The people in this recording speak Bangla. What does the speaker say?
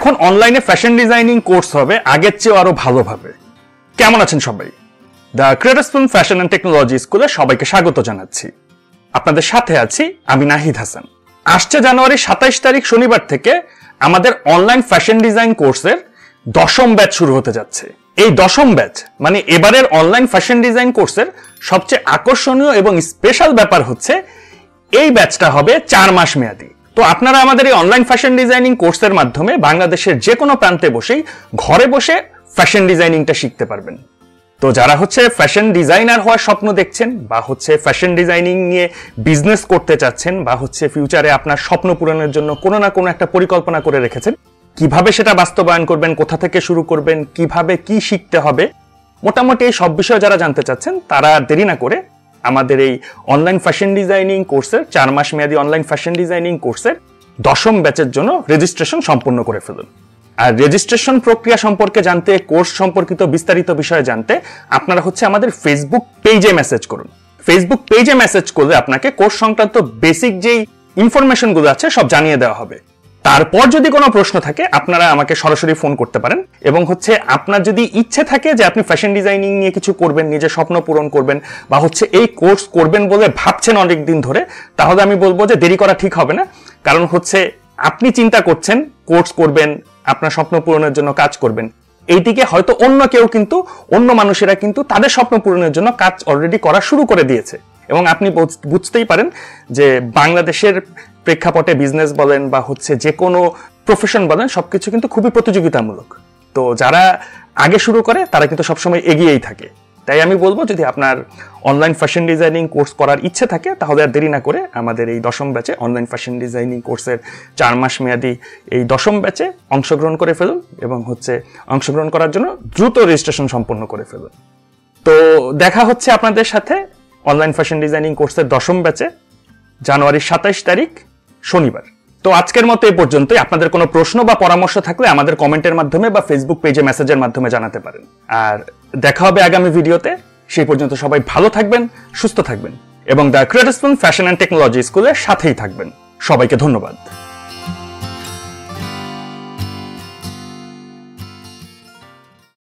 এখন অনলাইনে ফ্যাশন ডিজাইনিং কোর্স হবে আগের চেয়ে আরো ভালোভাবে। কেমন আছেন সবাই? The creators fashion and technology স্কুলে সবাইকে স্বাগত জানাচ্ছি। আপনাদের সাথে আছি আমি নাহিদ হাসান। আসছে জানুয়ারি 27 তারিখ শনিবার থেকে আমাদের অনলাইন ফ্যাশন ডিজাইন কোর্সের 10ম ব্যাচ শুরু হতে যাচ্ছে। এই 10ম ব্যাচ মানে এবারের অনলাইন ফ্যাশন ডিজাইন কোর্সের সবচেয়ে আকর্ষণীয় এবং স্পেশাল ব্যাপার হচ্ছে এই ব্যাচটা হবে 4 মাস মেয়াদী। তো আপনারা আমাদের এই অনলাইন ফ্যাশন ডিজাইনিং কোর্সের মাধ্যমে বাংলাদেশের যে কোনো প্রান্তে বসেই ঘরে বসে ফ্যাশন ডিজাইনিংটা শিখতে পারবেন। তো যারা ফ্যাশন ডিজাইনার হওয়ার স্বপ্ন দেখছেন বা ফ্যাশন ডিজাইনিং নিয়ে বিজনেস করতে চাচ্ছেন বা ফিউচারে আপনার স্বপ্ন পূরণের জন্য কোনো না কোনো একটা পরিকল্পনা করে রেখেছেন, কিভাবে সেটা বাস্তবায়ন করবেন, কোথা থেকে শুরু করবেন, কিভাবে কি শিখতে হবে, মোটামুটি এই সব বিষয়ে যারা জানতে চাচ্ছেন তারা দেরি না করে আমাদের এই অনলাইন ফ্যাশন ডিজাইনিং কোর্সের 4 মাস মেয়াদী অনলাইন ফ্যাশন ডিজাইনিং কোর্সের 10ম ব্যাচের জন্য রেজিস্ট্রেশন সম্পূর্ণ করে ফেলুন। আর রেজিস্ট্রেশন প্রক্রিয়া সম্পর্কে জানতে, কোর্স সম্পর্কিত বিস্তারিত বিষয়ে জানতে আপনারা আমাদের ফেসবুক পেজে মেসেজ করুন। ফেসবুক পেজে মেসেজ করলে আপনাকে কোর্স সংক্রান্ত বেসিক যেই ইনফরমেশনগুলো আছে সব জানিয়ে দেওয়া হবে। তারপর যদি কোনো প্রশ্ন থাকে আপনারা আমাকে সরাসরি ফোন করতে পারেন এবং আপনার যদি ইচ্ছে থাকে যে আপনি ফ্যাশন ডিজাইনিং নিয়ে কিছু করবেন, নিজের স্বপ্ন পূরণ করবেন বা এই কোর্স করবেন বলে ভাবছেন অনেক দিন ধরে, তাহলে আমি বলবো যে দেরি করা ঠিক হবে না। কারণ আপনি চিন্তা করছেন কোর্স করবেন, আপনার স্বপ্ন পূরণের জন্য কাজ করবেন, এইদিকে হয়তো অন্য মানুষেরা কিন্তু তাদের স্বপ্ন পূরণের জন্য কাজ অলরেডি করা শুরু করে দিয়েছে। এবং আপনি বুঝতেই পারেন যে বাংলাদেশের প্রেক্ষাপটে বিজনেস বলেন বা যে কোনো প্রফেশন বলেন সবকিছু কিন্তু খুবই প্রতিযোগিতামূলক। তো যারা আগে শুরু করে তারা কিন্তু সবসময় এগিয়েই থাকে। তাই আমি বলবো যদি আপনার অনলাইন ফ্যাশন ডিজাইনিং কোর্স করার ইচ্ছে থাকে তাহলে আর দেরি না করে আমাদের এই 10ম ব্যাচে অনলাইন ফ্যাশন ডিজাইনিং কোর্সের 4 মাস মেয়াদী এই 10ম ব্যাচে অংশগ্রহণ করে ফেলুন এবং অংশগ্রহণ করার জন্য দ্রুত রেজিস্ট্রেশন সম্পন্ন করে ফেলুন। তো দেখা হচ্ছে আপনাদের সাথে অনলাইন ফ্যাশন ডিজাইনিং কোর্সের 10ম ব্যাচে জানুয়ারি 27 তারিখ শনিবার। তো আজকের মতো এই পর্যন্তই। আপনাদের কোনো প্রশ্ন বা পরামর্শ থাকলে আমাদের কমেন্টের মাধ্যমে বা ফেসবুক পেজে মেসেজের মাধ্যমে জানাতে পারেন। আর দেখা হবে আগামী ভিডিওতে। সেই পর্যন্ত সবাই ভালো থাকবেন, সুস্থ থাকবেন এবং the creators fashion and technology স্কুলের সাথেই থাকবেন। সবাইকে ধন্যবাদ।